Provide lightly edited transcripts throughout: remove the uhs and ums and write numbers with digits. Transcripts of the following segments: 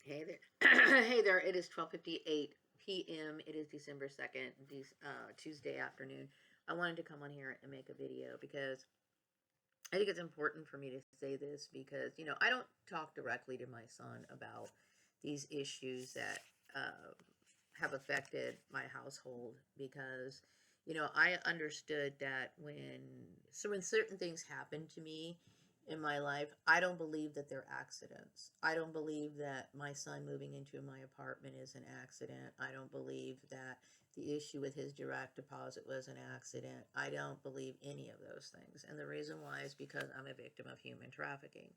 Hey there. Hey there. It is 12:58 p.m. It is December 2nd, Tuesday afternoon. I wanted to come on here and make a video because I think it's important for me to say this because, I don't talk directly to my son about these issues that uh, have affected my household because, I understood that when certain things happen to me in my life, I don't believe that they're accidents. I don't believe that my son moving into my apartment is an accident. I don't believe that the issue with his direct deposit was an accident. I don't believe any of those things. And the reason why is because I'm a victim of human trafficking.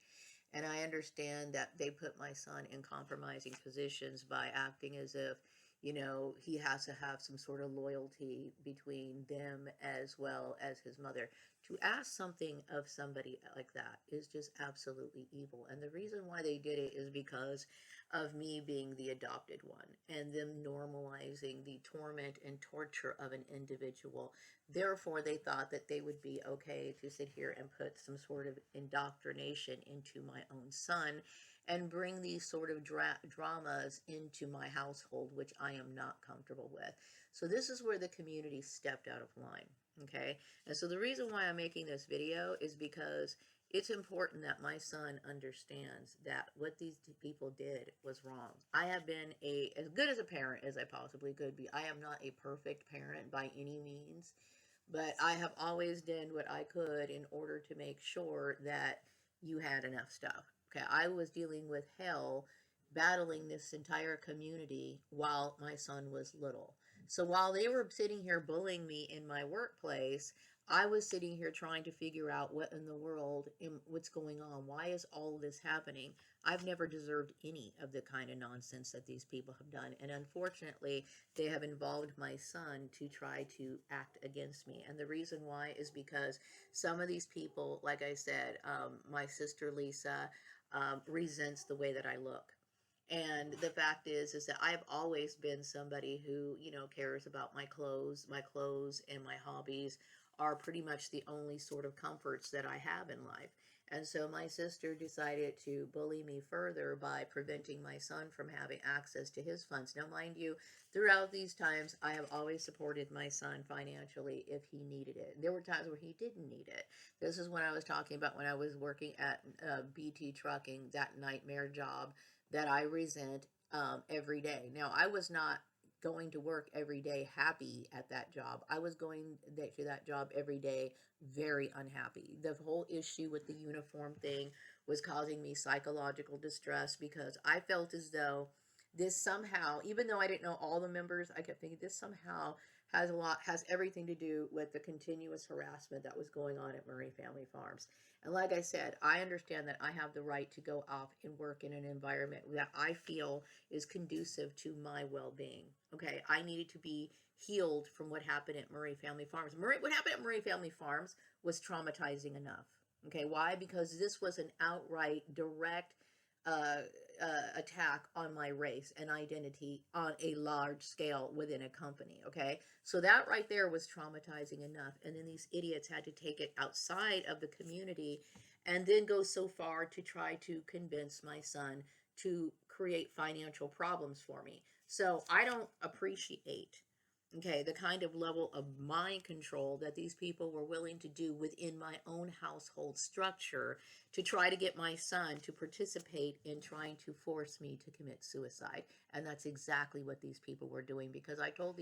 And I understand that they put my son in compromising positions by acting as if, he has to have some sort of loyalty between them as well as his mother. To ask something of somebody like that is just absolutely evil. And the reason why they did it is because of me being the adopted one and them normalizing the torment and torture of an individual. Therefore, they thought that they would be okay to sit here and put some sort of indoctrination into my own son and bring these sort of dramas into my household, which I am not comfortable with. So this is where the community stepped out of line. Okay. And so the reason why I'm making this video is because it's important that my son understands that what these people did was wrong. I have been as good as a parent as I possibly could be. I am not a perfect parent by any means, but I have always done what I could in order to make sure that you had enough stuff. Okay, I was dealing with hell battling this entire community while my son was little. So while they were sitting here bullying me in my workplace, I was sitting here trying to figure out what in the world, what's going on. Why is all this happening? I've never deserved any of the kind of nonsense that these people have done. And unfortunately, they have involved my son to try to act against me. And the reason why is because some of these people, like I said, my sister Lisa resents the way that I look. And the fact is that I've always been somebody who, cares about my clothes and my hobbies are pretty much the only sort of comforts that I have in life. And so my sister decided to bully me further by preventing my son from having access to his funds. Now, mind you, throughout these times, I have always supported my son financially if he needed it. There were times where he didn't need it. This is when I was talking about when I was working at BT Trucking, that nightmare job that I resent every day. Now, I was not going to work every day happy at that job. I was going to that job every day very unhappy. The whole issue with the uniform thing was causing me psychological distress because I felt as though this somehow, even though I didn't know all the members, I kept thinking this somehow has everything to do with the continuous harassment that was going on at Murray Family Farms. And like I said, I understand that I have the right to go off and work in an environment that I feel is conducive to my well-being. Okay, I needed to be healed from what happened at Murray Family Farms. What happened at Murray Family Farms was traumatizing enough. Okay, why? Because this was an outright, direct uh, attack on my race and identity on a large scale within a company. Okay, so that right there was traumatizing enough. And then these idiots had to take it outside of the community and then go so far to try to convince my son to create financial problems for me. So I don't appreciate, okay, the kind of level of mind control that these people were willing to do within my own household structure to try to get my son to participate in trying to force me to commit suicide. And that's exactly what these people were doing because I told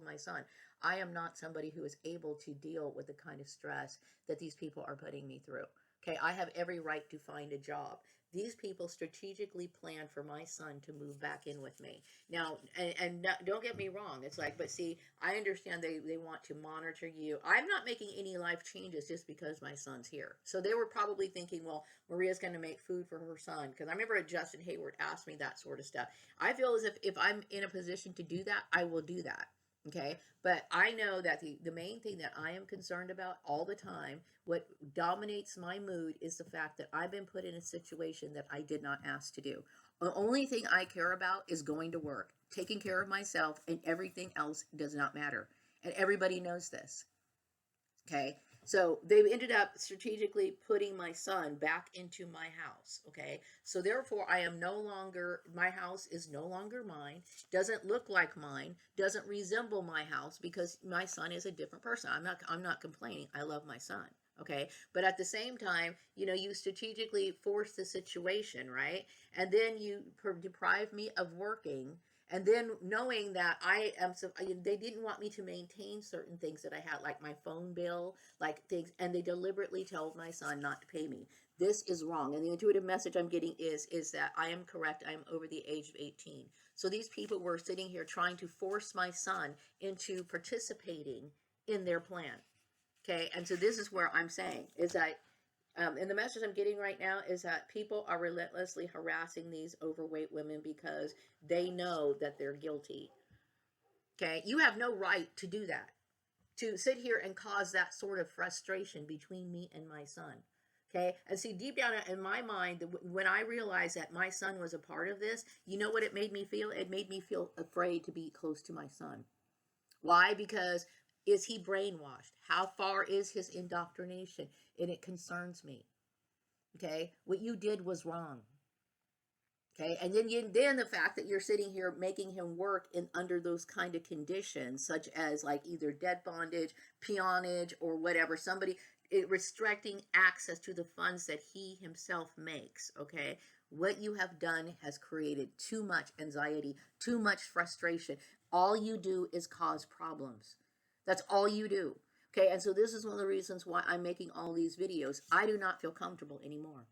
my son, I am not somebody who is able to deal with the kind of stress that these people are putting me through. Okay, I have every right to find a job. These people strategically planned for my son to move back in with me. Now, don't get me wrong. It's like, but see, I understand they want to monitor you. I'm not making any life changes just because my son's here. So they were probably thinking, well, Maria's going to make food for her son. Because I remember Justin Hayward asked me that sort of stuff. I feel as if I'm in a position to do that, I will do that. Okay, but I know that the main thing that I am concerned about all the time, what dominates my mood is the fact that I've been put in a situation that I did not ask to do. The only thing I care about is going to work, taking care of myself, and everything else does not matter. And everybody knows this. Okay. So they've ended up strategically putting my son back into my house. Okay. So therefore, I am no longer, my house is no longer mine, doesn't look like mine, doesn't resemble my house because my son is a different person. I'm not complaining. I love my son. Okay. But at the same time, you strategically force the situation, right? And then you deprive me of working, and then knowing that they didn't want me to maintain certain things that I had, like my phone bill, like things, and they deliberately told my son not to pay me. This is wrong. And the intuitive message I'm getting is that I am correct. I am over the age of 18. So these people were sitting here trying to force my son into participating in their plan. Okay. And so this is where I'm saying is that and the message I'm getting right now is that people are relentlessly harassing these overweight women because they know that they're guilty. Okay. You have no right to do that, to sit here and cause that sort of frustration between me and my son. Okay. And see, deep down in my mind, when I realized that my son was a part of this, you know what it made me feel? It made me feel afraid to be close to my son. Why? Because is he brainwashed? How far is his indoctrination? And it concerns me. Okay. What you did was wrong. Okay, and then the fact that you're sitting here making him work in under those kind of conditions, such as like either debt bondage, peonage, or whatever, somebody restricting access to the funds that he himself makes. Okay, what you have done has created too much anxiety, too much frustration. All you do is cause problems. That's all you do. Okay, and so this is one of the reasons why I'm making all these videos. I do not feel comfortable anymore.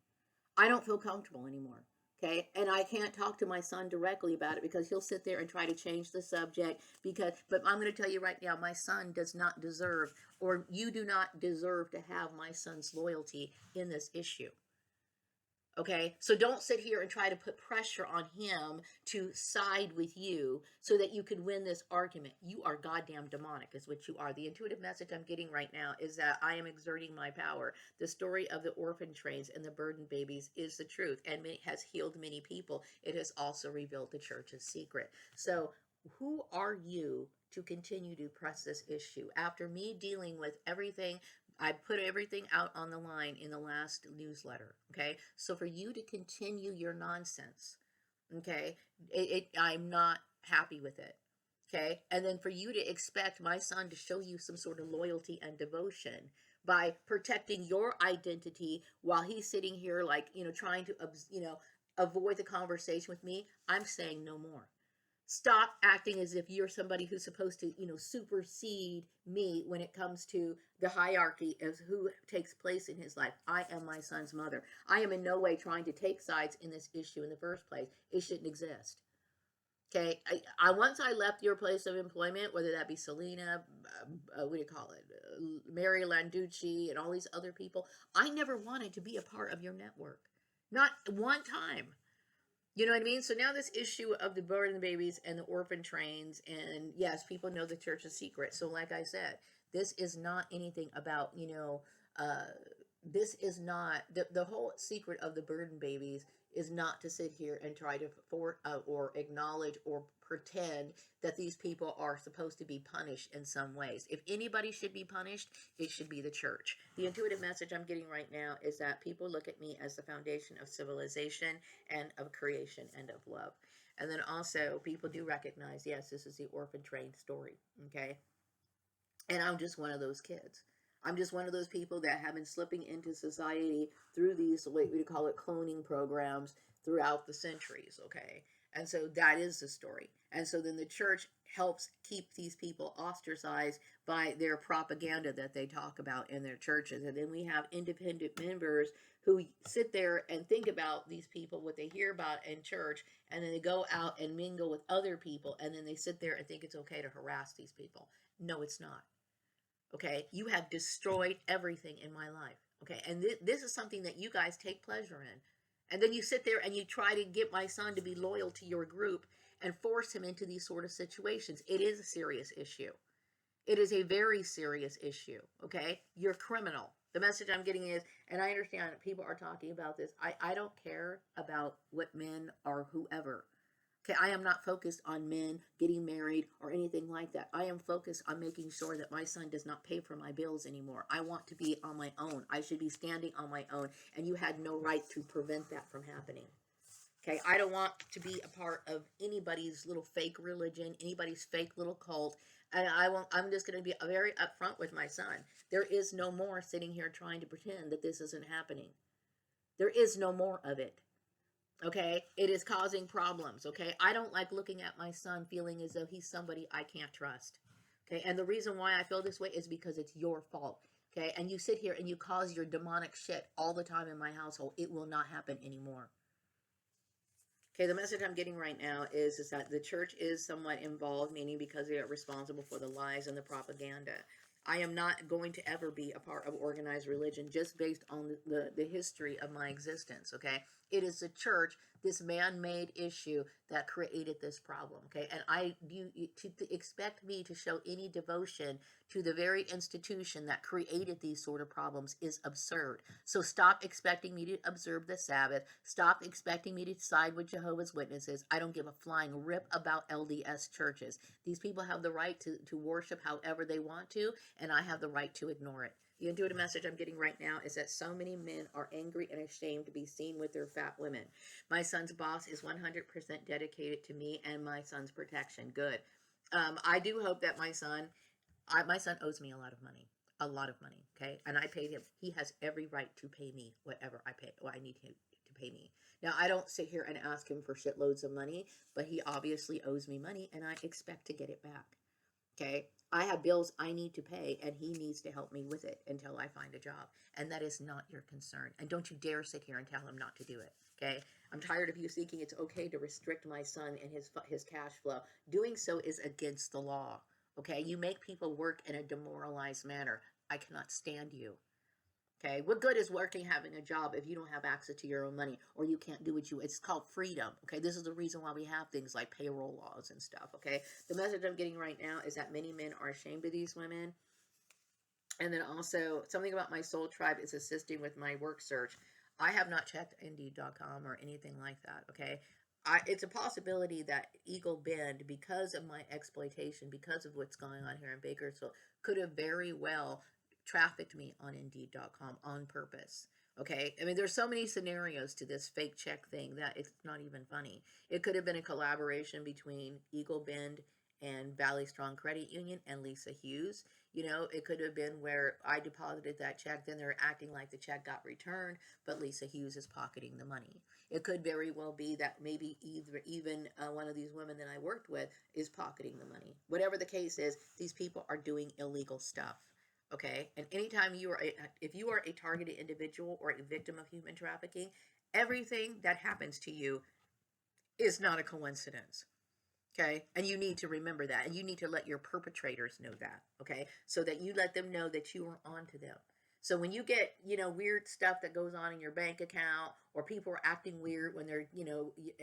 I don't feel comfortable anymore. Okay. And I can't talk to my son directly about it because he'll sit there and try to change the subject but I'm going to tell you right now, my son does not deserve, or you do not deserve to have my son's loyalty in this issue. Okay, so don't sit here and try to put pressure on him to side with you so that you can win this argument. You are goddamn demonic, is what you are. The intuitive message I'm getting right now is that I am exerting my power. The story of the orphan trains and the burden babies is the truth and has healed many people. It has also revealed the church's secret. So, who are you to continue to press this issue after me dealing with everything? I put everything out on the line in the last newsletter. Okay. So for you to continue your nonsense, okay, I'm not happy with it. Okay. And then for you to expect my son to show you some sort of loyalty and devotion by protecting your identity while he's sitting here, like, trying to, avoid the conversation with me, I'm saying no more. Stop acting as if you're somebody who's supposed to, supersede me when it comes to the hierarchy of who takes place in his life. I am my son's mother. I am in no way trying to take sides in this issue in the first place. It shouldn't exist. Okay, once I left your place of employment, whether that be Selena, what do you call it, Mary Landucci, and all these other people, I never wanted to be a part of your network, not one time. You know what I mean? So now this issue of the burden babies and the orphan trains, and yes, people know the church's secret. So like I said, this is not anything about, this is not, the whole secret of the burden babies is not to sit here and try to or acknowledge or pretend that these people are supposed to be punished in some ways. If anybody should be punished, it should be the church. The intuitive message I'm getting right now is that people look at me as the foundation of civilization and of creation and of love. And then also people do recognize, yes, this is the orphan train story. Okay. And I'm just one of those kids. I'm just one of those people that have been slipping into society through these, what we call it, cloning programs throughout the centuries, okay? And so that is the story. And so then the church helps keep these people ostracized by their propaganda that they talk about in their churches. And then we have independent members who sit there and think about these people, what they hear about in church, and then they go out and mingle with other people, and then they sit there and think it's okay to harass these people. No, it's not. Okay, you have destroyed everything in my life. Okay, and this is something that you guys take pleasure in. And then you sit there and you try to get my son to be loyal to your group and force him into these sort of situations. It is a serious issue. It is a very serious issue. Okay, you're criminal. The message I'm getting is, and I understand that people are talking about this, I don't care about what men or whoever. Okay, I am not focused on men getting married or anything like that. I am focused on making sure that my son does not pay for my bills anymore. I want to be on my own. I should be standing on my own, and you had no right to prevent that from happening. Okay, I don't want to be a part of anybody's little fake religion, anybody's fake little cult. And I'm just going to be very upfront with my son. There is no more sitting here trying to pretend that this isn't happening. There is no more of it. Okay, it is causing problems. Okay, I don't like looking at my son feeling as though he's somebody I can't trust. Okay, and the reason why I feel this way is because it's your fault. Okay, and you sit here and you cause your demonic shit all the time in my household. It will not happen anymore. Okay, the message I'm getting right now is that the church is somewhat involved, meaning because they are responsible for the lies and the propaganda. I am not going to ever be a part of organized religion just based on the history of my existence, okay? It is the church, this man-made issue that created this problem, okay? And to expect me to show any devotion to the very institution that created these sort of problems is absurd. So stop expecting me to observe the Sabbath. Stop expecting me to side with Jehovah's Witnesses. I don't give a flying rip about LDS churches. These people have the right to worship however they want to, and I have the right to ignore it. The intuitive message I'm getting right now is that so many men are angry and ashamed to be seen with their fat women. My son's boss is 100% dedicated to me and my son's protection. Good. I do hope that my son owes me a lot of money, okay? And I paid him. He has every right to pay me whatever I need him to pay me. Now, I don't sit here and ask him for shitloads of money, but he obviously owes me money, and I expect to get it back, okay? I have bills I need to pay, and he needs to help me with it until I find a job, and that is not your concern. And don't you dare sit here and tell him not to do it, okay? I'm tired of you thinking it's okay to restrict my son and his cash flow. Doing so is against the law. Okay, you make people work in a demoralized manner. I cannot stand you. Okay, what good is working, having a job if you don't have access to your own money or you can't do what it's called freedom. Okay, this is the reason why we have things like payroll laws and stuff. Okay, the message I'm getting right now is that many men are ashamed of these women. And then also something about my soul tribe is assisting with my work search. I have not checked Indeed.com or anything like that. Okay, it's a possibility that Eagle Bend, because of my exploitation, because of what's going on here in Bakersfield, could have very well trafficked me on Indeed.com on purpose. Okay, I mean, there's so many scenarios to this fake check thing that it's not even funny. It could have been a collaboration between Eagle Bend and Valley Strong Credit Union and Lisa Hughes. You know, it could have been where I deposited that check, then they're acting like the check got returned, but Lisa Hughes is pocketing the money. It could very well be that maybe even one of these women that I worked with is pocketing the money. Whatever the case is, these people are doing illegal stuff. Okay, and anytime if you are a targeted individual or a victim of human trafficking, everything that happens to you is not a coincidence. Okay, and you need to remember that, and you need to let your perpetrators know that. Okay, so that you let them know that you are on to them. So when you get, weird stuff that goes on in your bank account, or people are acting weird when they're,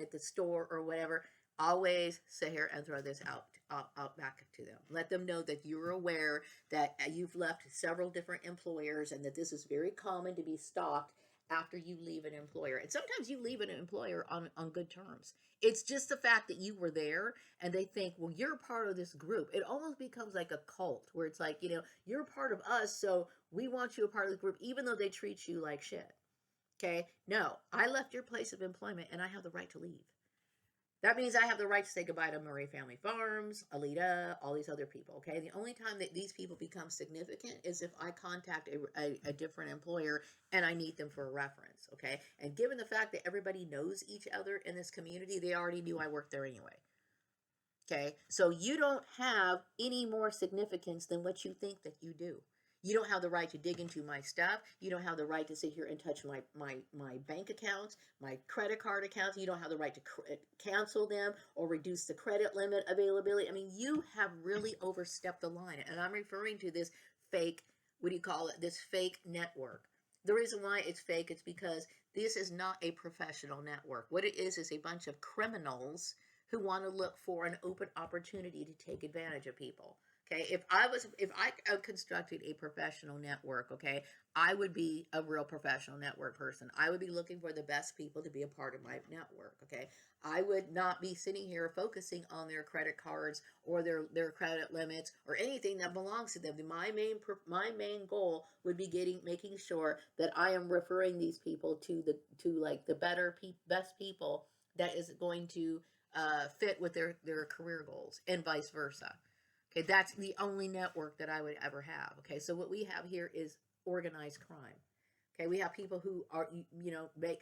at the store or whatever, always sit here and throw this out back to them. Let them know that you're aware that you've left several different employers and that this is very common to be stalked after you leave an employer. And sometimes you leave an employer on good terms. It's just the fact that you were there and they think, well, you're part of this group. It almost becomes like a cult where it's like, you're part of us, so we want you a part of the group, even though they treat you like shit. Okay? No, I left your place of employment and I have the right to leave. That means I have the right to say goodbye to Murray Family Farms, Alita, all these other people, okay? The only time that these people become significant is if I contact a different employer and I need them for a reference, okay? And given the fact that everybody knows each other in this community, they already knew I worked there anyway. Okay? So you don't have any more significance than what you think that you do. You don't have the right to dig into my stuff. You don't have the right to sit here and touch my bank accounts, my credit card accounts. You don't have the right to cancel them or reduce the credit limit availability. I mean, you have really overstepped the line. And I'm referring to this fake, this fake network. The reason why it's fake is because this is not a professional network. What it is a bunch of criminals who want to look for an open opportunity to take advantage of people. Okay, if I constructed a professional network, okay, I would be a real professional network person. I would be looking for the best people to be a part of my network. Okay. I would not be sitting here focusing on their credit cards or their credit limits or anything that belongs to them. My main goal would be making sure that I am referring these people to like the best people that is going to fit with their career goals and vice versa. Okay, that's the only network that I would ever have. Okay, so what we have here is organized crime. Okay, we have people who are,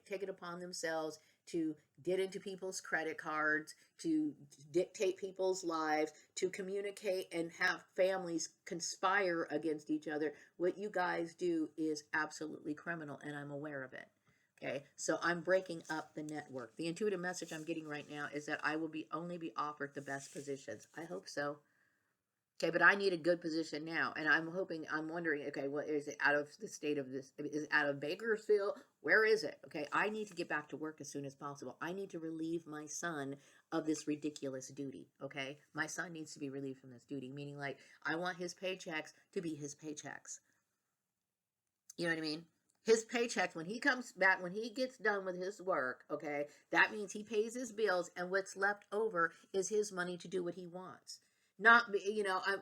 take it upon themselves to get into people's credit cards, to dictate people's lives, to communicate and have families conspire against each other. What you guys do is absolutely criminal, and I'm aware of it. Okay, so I'm breaking up the network. The intuitive message I'm getting right now is that I will only be offered the best positions. I hope so. Okay, but I need a good position now, and I'm wondering, okay, what is it out of the state of this? Is it out of Bakersfield? Where is it? Okay, I need to get back to work as soon as possible. I need to relieve my son of this ridiculous duty. Okay, my son needs to be relieved from this duty, meaning like I want his paychecks to be his paychecks. You know what I mean? His paychecks, when he comes back, when he gets done with his work, okay, that means he pays his bills, and what's left over is his money to do what he wants. Not,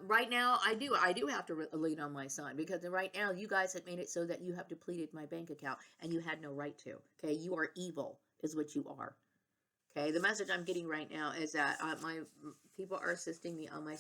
right now I do have to lean on my son, because right now you guys have made it so that you have depleted my bank account, and you had no right to. Okay, you are evil, is what you are. Okay, the message I'm getting right now is that my people are assisting me on my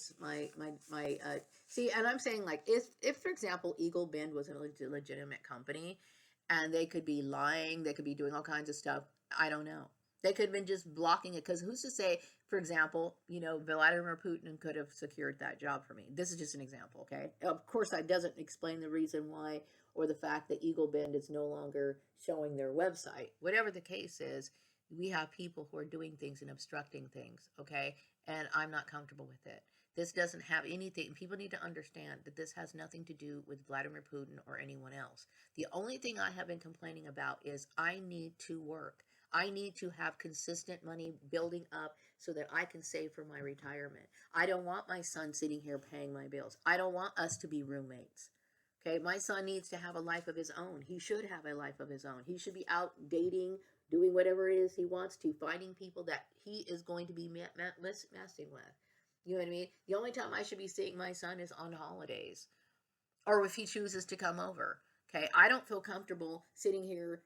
see, and I'm saying, like, if for example Eagle Bend was a legitimate company, and they could be lying, they could be doing all kinds of stuff. I don't know. They could have been just blocking it, because who's to say, for example, Vladimir Putin could have secured that job for me. This is just an example, okay? Of course, that doesn't explain the reason why, or the fact that Eagle Bend is no longer showing their website. Whatever the case is, we have people who are doing things and obstructing things, okay? And I'm not comfortable with it. This doesn't have anything. People need to understand that this has nothing to do with Vladimir Putin or anyone else. The only thing I have been complaining about is I need to work. I need to have consistent money building up so that I can save for my retirement. I don't want my son sitting here paying my bills. I don't want us to be roommates. Okay, my son needs to have a life of his own. He should have a life of his own. He should be out dating, doing whatever it is he wants to, finding people that he is going to be messing with. You know what I mean? The only time I should be seeing my son is on holidays, or if he chooses to come over. Okay, I don't feel comfortable sitting here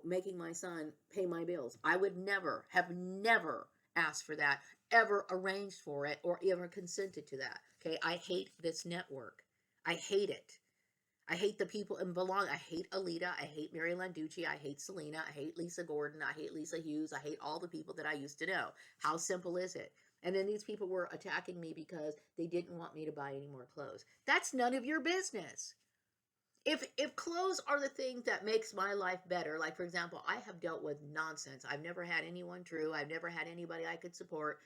making my son pay my bills. I would never asked for that, ever arranged for it, or ever consented to that. Okay, I hate this network. I hate it. I hate the people and belong. I hate Alita. I hate Mary Landucci. I hate Selena. I hate Lisa Gordon. I hate Lisa Hughes. I hate all the people that I used to know. How simple is it? And then these people were attacking me because they didn't want me to buy any more clothes. That's none of your business. If clothes are the thing that makes my life better, like for example, I have dealt with nonsense. I've never had anyone true. I've never had anybody I could support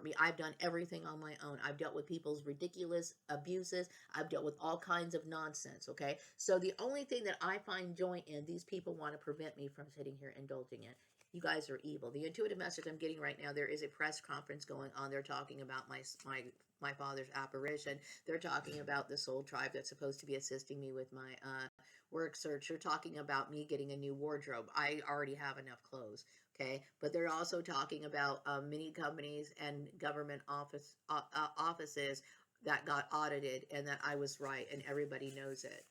me. I've done everything on my own. I've dealt with people's ridiculous abuses. I've dealt with all kinds of nonsense. Okay, so the only thing that I find joy in, these people want to prevent me from sitting here indulging in. You guys are evil. The intuitive message I'm getting right now, there is a press conference going on. They're talking about my father's apparition. They're talking about the soul tribe that's supposed to be assisting me with my work search. They're talking about me getting a new wardrobe. I already have enough clothes. Okay, but they're also talking about many companies and government offices that got audited, and that I was right, and everybody knows it.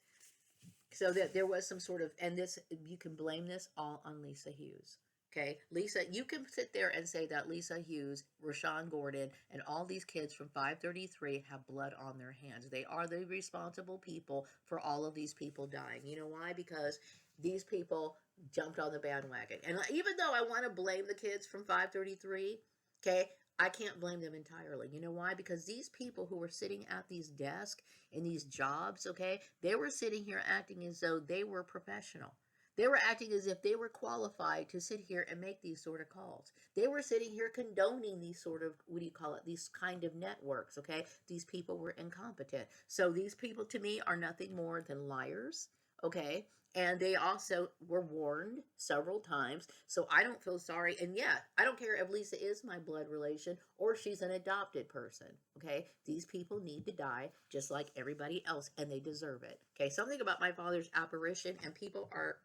So that there was some sort of, and this, you can blame this all on Lisa Hughes. Okay, Lisa, you can sit there and say that Lisa Hughes, Rashawn Gordon, and all these kids from 533 have blood on their hands. They are the responsible people for all of these people dying. You know why? Because these people jumped on the bandwagon. And even though I want to blame the kids from 533, okay, I can't blame them entirely. You know why? Because these people who were sitting at these desks in these jobs, okay, they were sitting here acting as though they were professional. They were acting as if they were qualified to sit here and make these sort of calls. They were sitting here condoning these sort of, what do you call it, these kind of networks, okay? These people were incompetent. So these people to me are nothing more than liars, Okay. And they also were warned several times. So I don't feel sorry. And yeah, I don't care if Lisa is my blood relation or she's an adopted person. Okay. These people need to die just like everybody else, and they deserve it. Okay. Something about my father's apparition, and people are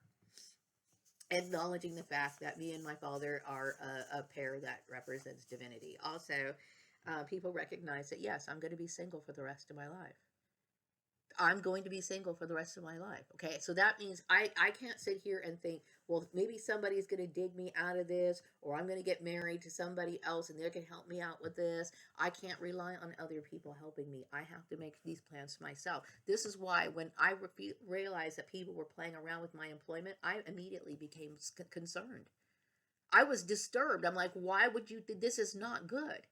acknowledging the fact that me and my father are a pair that represents divinity. Also, people recognize that, yes, I'm going to be single for the rest of my life. I'm going to be single for the rest of my life. Okay. So that means I can't sit here and think, well, maybe somebody's going to dig me out of this, or I'm going to get married to somebody else and they can help me out with this. I can't rely on other people helping me. I have to make these plans myself. This is why when I realized that people were playing around with my employment, I immediately became concerned. I was disturbed. I'm like, why would you? This is not good.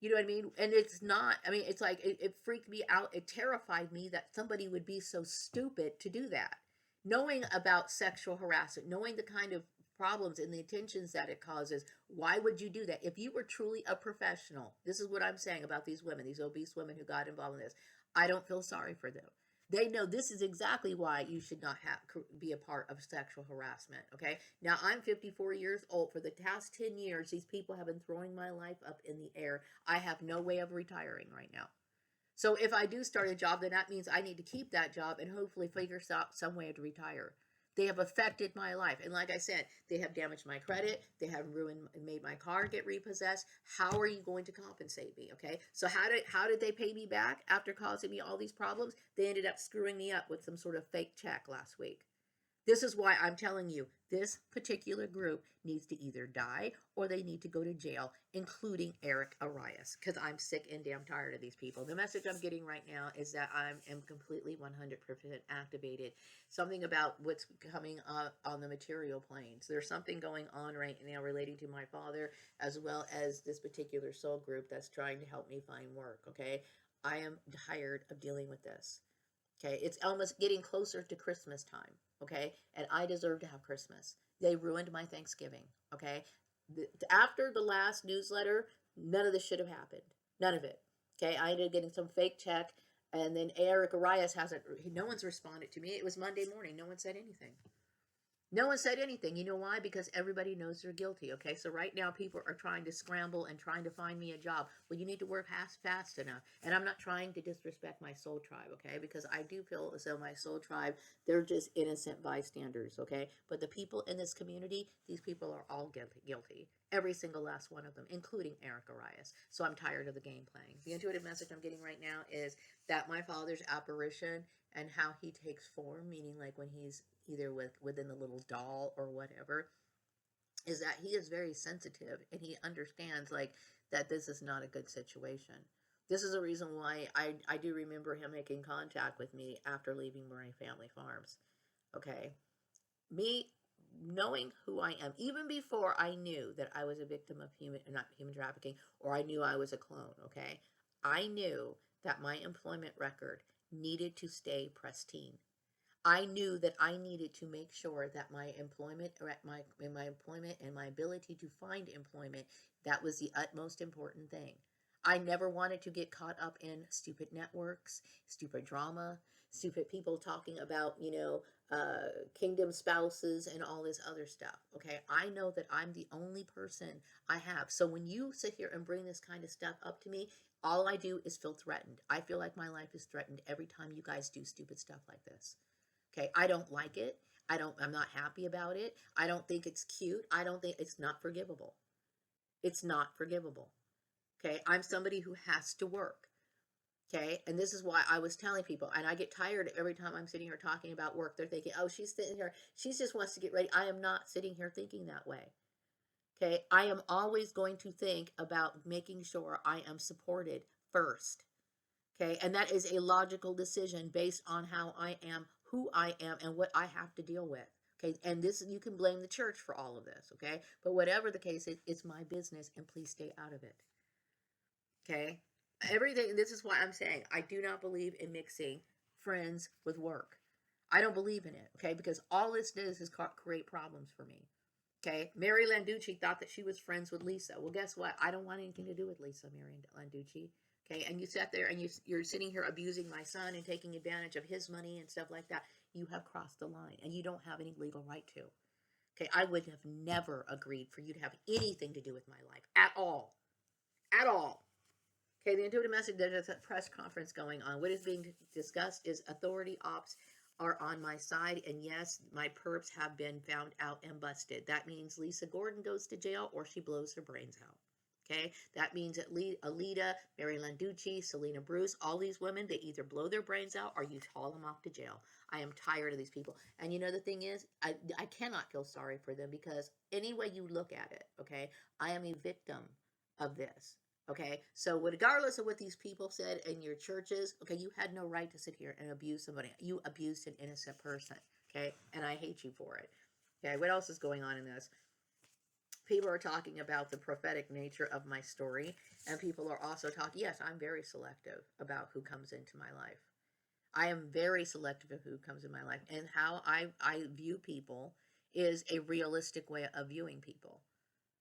You know what I mean? And it's not, I mean, it's like, it freaked me out. It terrified me that somebody would be so stupid to do that. Knowing about sexual harassment, knowing the kind of problems and the attentions that it causes, why would you do that? If you were truly a professional, this is what I'm saying about these women, these obese women who got involved in this. I don't feel sorry for them. They know this is exactly why you should not be a part of sexual harassment. Okay. Now I'm 54 years old. For the past 10 years, these people have been throwing my life up in the air. I have no way of retiring right now. So if I do start a job, then that means I need to keep that job and hopefully figure out some way to retire. They have affected my life. And like I said, they have damaged my credit. They have ruined, made my car get repossessed. How are you going to compensate me? Okay. So how did they pay me back after causing me all these problems? They ended up screwing me up with some sort of fake check last week. This is why I'm telling you, this particular group needs to either die or they need to go to jail, including Eric Arias, because I'm sick and damn tired of these people. The message I'm getting right now is that I am completely 100% activated. Something about what's coming up on the material planes. There's something going on right now relating to my father, as well as this particular soul group that's trying to help me find work, okay? I am tired of dealing with this. Okay, it's almost getting closer to Christmas time. Okay, and I deserve to have Christmas. They ruined my Thanksgiving. Okay, after the last newsletter, none of this should have happened. None of it. Okay, I ended up getting some fake check, and then Eric Arias hasn't. No one's responded to me. It was Monday morning. No one said anything. No one said anything. You know why? Because everybody knows they're guilty. Okay, so right now people are trying to scramble and trying to find me a job. Well, you need to work fast enough. And I'm not trying to disrespect my soul tribe, okay? Because I do feel as though my soul tribe, they're just innocent bystanders, okay? But the people in this community, these people are all guilty. Every single last one of them, including Eric Arias. So I'm tired of the game playing. The intuitive message I'm getting right now is that my father's apparition and how he takes form, meaning like when he's either within the little doll or whatever, is that he is very sensitive and he understands like that this is not a good situation. This is a reason why I do remember him making contact with me after leaving Murray Family Farms. Okay. Me knowing who I am, even before I knew that I was a victim of not human trafficking, or I knew I was a clone, okay? I knew that my employment record needed to stay pristine. I knew that I needed to make sure that my employment, my employment and my ability to find employment, that was the utmost important thing. I never wanted to get caught up in stupid networks, stupid drama, stupid people talking about, kingdom spouses and all this other stuff. Okay, I know that I'm the only person I have. So when you sit here and bring this kind of stuff up to me, all I do is feel threatened. I feel like my life is threatened every time you guys do stupid stuff like this. Okay, I don't like it. I'm not happy about it. I don't think it's cute. I don't think it's not forgivable. It's not forgivable. Okay, I'm somebody who has to work. Okay, and this is why I was telling people, and I get tired every time I'm sitting here talking about work. They're thinking, oh, she's sitting here, she just wants to get ready. I am not sitting here thinking that way. Okay, I am always going to think about making sure I am supported first. Okay, and that is a logical decision based on how I am, who I am, and what I have to deal with. Okay, and this, you can blame the church for all of this. Okay, but whatever the case is, it's my business, and please stay out of it. Okay, everything. This is why I'm saying I do not believe in mixing friends with work. I don't believe in it. Okay, because all this does is create problems for me. Okay, Mary Landucci thought that she was friends with Lisa. Well, guess what? I don't want anything to do with Lisa, Mary Landucci. Okay, and you sat there and you're sitting here abusing my son and taking advantage of his money and stuff like that. you have crossed the line and you don't have any legal right to. Okay, I would have never agreed for you to have anything to do with my life at all. At all. Okay, the intuitive message, there's a press conference going on. What is being discussed is authority ops are on my side, and yes, my perps have been found out and busted. That means Lisa Gordon goes to jail or she blows her brains out. Okay, that means that Alita, Mary Landucci, Selena Bruce, all these women, they either blow their brains out or you haul them off to jail. I am tired of these people. And you know, the thing is, I cannot feel sorry for them because any way you look at it, okay, I am a victim of this. Okay, so regardless of what these people said in your churches, okay, you had no right to sit here and abuse somebody. You abused an innocent person, okay, and I hate you for it. Okay, what else is going on in this? People are talking about the prophetic nature of my story, and people are also talking, yes, I'm very selective about who comes into my life. I am very selective of who comes in my life, and how I view people is a realistic way of viewing people.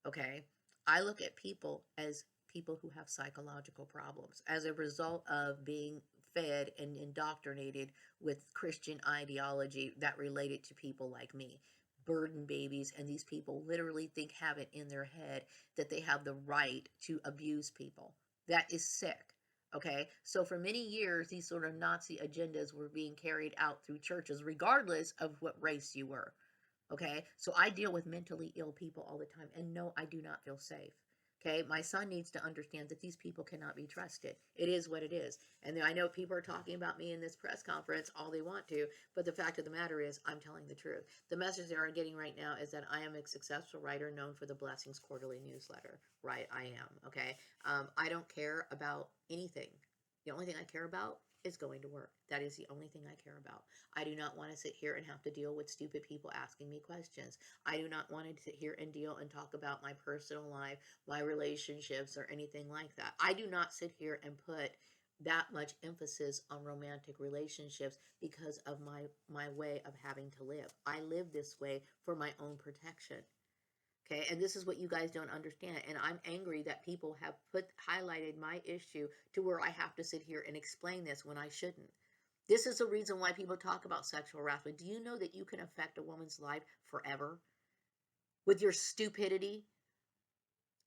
Okay, I look at people as people who have psychological problems as a result of being fed and indoctrinated with Christian ideology that related to people like me. Burden babies, and these people literally have it in their head that they have the right to abuse people. That is sick. Okay, so for many years, these sort of Nazi agendas were being carried out through churches, regardless of what race you were. Okay, so I deal with mentally ill people all the time, and no, I do not feel safe. Okay, my son needs to understand that these people cannot be trusted. It is what it is. And I know people are talking about me in this press conference all they want to, but the fact of the matter is, I'm telling the truth. The message they are getting right now is that I am a successful writer known for the Blessings Quarterly newsletter. Right, I am. Okay, I don't care about anything. The only thing I care about is going to work. That is the only thing I care about. I do not want to sit here and have to deal with stupid people asking me questions. I do not want to sit here and deal and talk about my personal life, my relationships, or anything like that. I do not sit here and put that much emphasis on romantic relationships because of my way of having to live. I live this way for my own protection. Okay, and this is what you guys don't understand. And I'm angry that people have highlighted my issue to where I have to sit here and explain this when I shouldn't. This is the reason why people talk about sexual harassment. Do you know that you can affect a woman's life forever with your stupidity?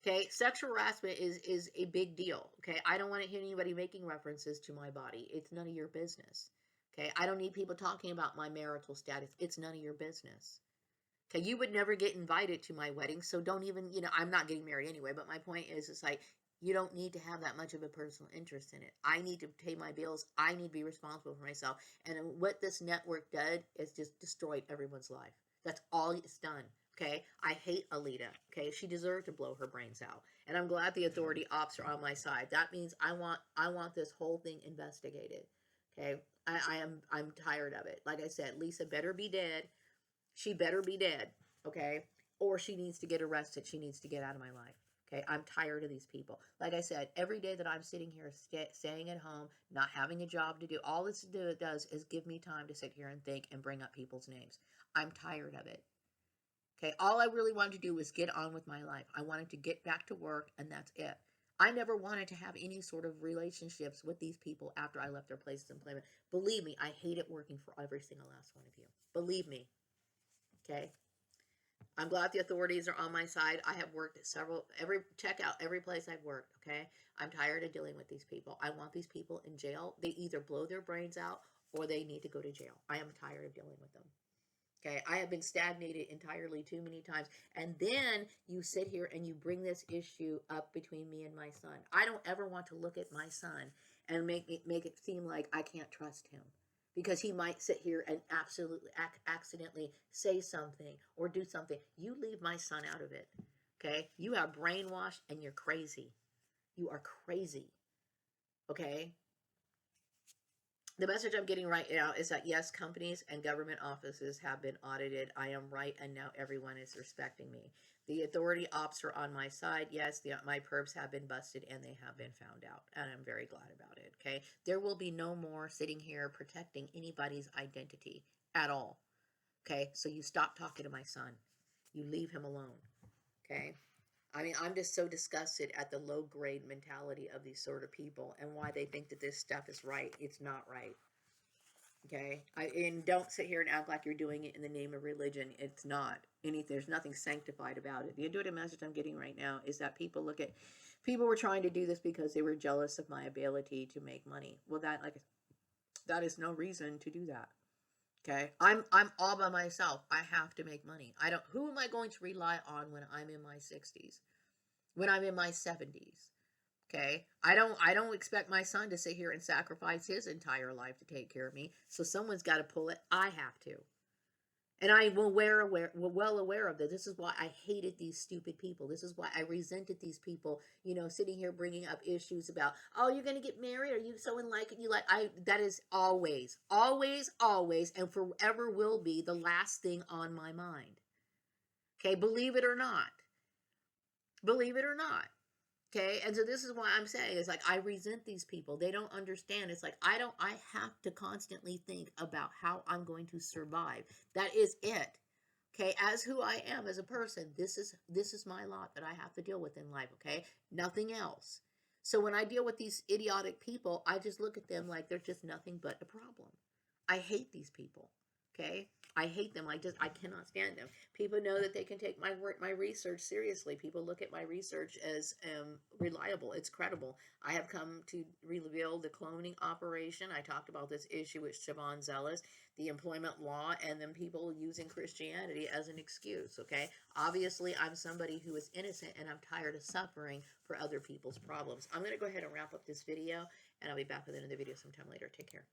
Okay, sexual harassment is a big deal. Okay, I don't want to hear anybody making references to my body. It's none of your business. Okay, I don't need people talking about my marital status. It's none of your business. Okay, you would never get invited to my wedding, so don't even, I'm not getting married anyway, but my point is, it's like, you don't need to have that much of a personal interest in it. I need to pay my bills. I need to be responsible for myself. And what this network did is just destroyed everyone's life. That's all it's done. Okay, I hate Alita. Okay, she deserved to blow her brains out, and I'm glad the authority ops are on my side. That means I want this whole thing investigated. Okay, I'm tired of it. Like I said, Lisa better be dead. She better be dead, okay? Or she needs to get arrested. She needs to get out of my life. Okay, I'm tired of these people. Like I said, every day that I'm sitting here, staying at home, not having a job to do, all this does is give me time to sit here and think and bring up people's names. I'm tired of it. Okay, all I really wanted to do was get on with my life. I wanted to get back to work, and that's it. I never wanted to have any sort of relationships with these people after I left their places of employment. Believe me, I hated working for every single last one of you. Believe me. Okay, I'm glad the authorities are on my side. I have worked at check out every place I've worked. Okay, I'm tired of dealing with these people. I want these people in jail. They either blow their brains out or they need to go to jail. I am tired of dealing with them. Okay, I have been stagnated entirely too many times. And then you sit here and you bring this issue up between me and my son. I don't ever want to look at my son and make it seem like I can't trust him, because he might sit here and absolutely accidentally say something or do something. You leave my son out of it. Okay, you are brainwashed and you're crazy. You are crazy. Okay, the message I'm getting right now is that yes, companies and government offices have been audited. I am right, and now everyone is respecting me. The authority ops are on my side. Yes, my perps have been busted and they have been found out, and I'm very glad about it. Okay, there will be no more sitting here protecting anybody's identity at all. Okay, so you stop talking to my son. You leave him alone. Okay. I mean, I'm just so disgusted at the low grade mentality of these sort of people and why they think that this stuff is right. It's not right. Okay, and don't sit here and act like you're doing it in the name of religion. It's not anything. There's nothing sanctified about it. The intuitive message I'm getting right now is that people were trying to do this because they were jealous of my ability to make money. Well, that is no reason to do that. Okay, I'm all by myself. I have to make money. I don't. Who am I going to rely on when I'm in my 60s? When I'm in my 70s? Okay. I don't expect my son to sit here and sacrifice his entire life to take care of me. So someone's got to pull it. I have to. And I will well aware of this. This is why I hated these stupid people. This is why I resented these people, sitting here bringing up issues about, oh, you're going to get married. Are you so in like it? That is always, always, always, and forever will be the last thing on my mind. Okay. Believe it or not. Believe it or not. Okay, and so this is why I'm saying it's like I resent these people. They don't understand. It's like I have to constantly think about how I'm going to survive. That is it. Okay, as who I am as a person, this is my lot that I have to deal with in life, okay? Nothing else. So when I deal with these idiotic people, I just look at them like they're just nothing but a problem. I hate these people. Okay? I hate them. I cannot stand them. People know that they can take my work, my research seriously. People look at my research as reliable. It's credible. I have come to reveal the cloning operation. I talked about this issue with Siobhan Zealous, the employment law, and then people using Christianity as an excuse. Okay? Obviously, I'm somebody who is innocent, and I'm tired of suffering for other people's problems. I'm going to go ahead and wrap up this video, and I'll be back with another video sometime later. Take care.